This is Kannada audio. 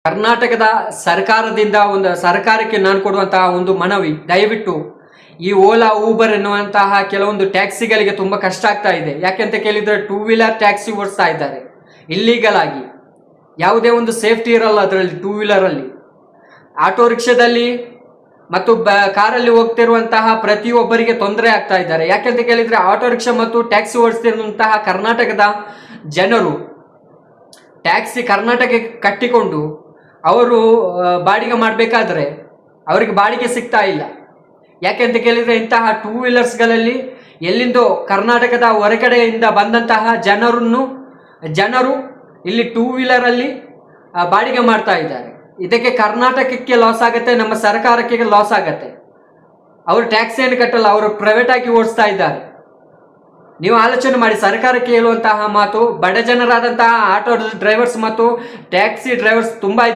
ಕರ್ನಾಟಕದ ಸರ್ಕಾರಕ್ಕೆ ನಾನು ಕೊಡುವಂತಹ ಒಂದು ಮನವಿ, ದಯವಿಟ್ಟು ಈ ಓಲಾ ಊಬರ್ ಎನ್ನುವಂತಹ ಕೆಲವೊಂದು ಟ್ಯಾಕ್ಸಿಗಳಿಗೆ ತುಂಬಾ ಕಷ್ಟ ಆಗ್ತಾ ಇದೆ. ಯಾಕೆಂತ ಕೇಳಿದ್ರೆ 2 ವೀಲರ್ ಟ್ಯಾಕ್ಸಿ ಓಡಿಸ್ತಾ ಇದ್ದಾರೆ ಇಲ್ಲೀಗಲ್ ಆಗಿ. ಯಾವುದೇ ಒಂದು ಸೇಫ್ಟಿ ಇರಲ್ಲ ಅದರಲ್ಲಿ. 2 ವೀಲರ್ ಅಲ್ಲಿ, ಆಟೋ ರಿಕ್ಷಾದಲ್ಲಿ ಮತ್ತು ಕಾರಲ್ಲಿ ಹೋಗ್ತಿರುವಂತಹ ಪ್ರತಿಯೊಬ್ಬರಿಗೆ ತೊಂದರೆ ಆಗ್ತಾ ಇದ್ದಾರೆ. ಯಾಕೆಂತ ಕೇಳಿದ್ರೆ ಆಟೋ ರಿಕ್ಷಾ ಮತ್ತು ಟ್ಯಾಕ್ಸಿ ಓಡಿಸ್ತಿರುವಂತಹ ಕರ್ನಾಟಕದ ಜನರು ಟ್ಯಾಕ್ಸಿ ಕರ್ನಾಟಕಕ್ಕೆ ಕಟ್ಟಿಕೊಂಡು ಅವರು ಬಾಡಿಗೆ ಮಾಡಬೇಕಾದ್ರೆ ಅವರಿಗೆ ಬಾಡಿಗೆ ಸಿಗ್ತಾ ಇಲ್ಲ. ಯಾಕೆಂತ ಕೇಳಿದರೆ ಇಂತಹ 2 ವೀಲರ್ಸ್ಗಳಲ್ಲಿ ಎಲ್ಲಿಂದೋ ಕರ್ನಾಟಕದ ಹೊರಗಡೆಯಿಂದ ಬಂದಂತಹ ಜನರು ಇಲ್ಲಿ 2 ವೀಲರಲ್ಲಿ ಬಾಡಿಗೆ ಮಾಡ್ತಾ ಇದ್ದಾರೆ. ಇದಕ್ಕೆ ಕರ್ನಾಟಕಕ್ಕೆ ಲಾಸ್ ಆಗುತ್ತೆ, ನಮ್ಮ ಸರ್ಕಾರಕ್ಕೆ ಲಾಸ್ ಆಗುತ್ತೆ. ಅವರು ಟ್ಯಾಕ್ಸಿಯನ್ನು ಕಟ್ಟಲ್ಲ, ಅವರು ಪ್ರೈವೇಟ್ ಆಗಿ ಓಡಿಸ್ತಾ ಇದ್ದಾರೆ. ನೀವು ಆಲೋಚನೆ ಮಾಡಿ. ಸರ್ಕಾರಕ್ಕೆ ಹೇಳುವಂತಹ ಮಾತು, ಬಡ ಜನರಾದಂತಹ ಆಟೋ ಡ್ರೈವರ್ಸ್ ಮತ್ತು ಟ್ಯಾಕ್ಸಿ ಡ್ರೈವರ್ಸ್ ತುಂಬಾ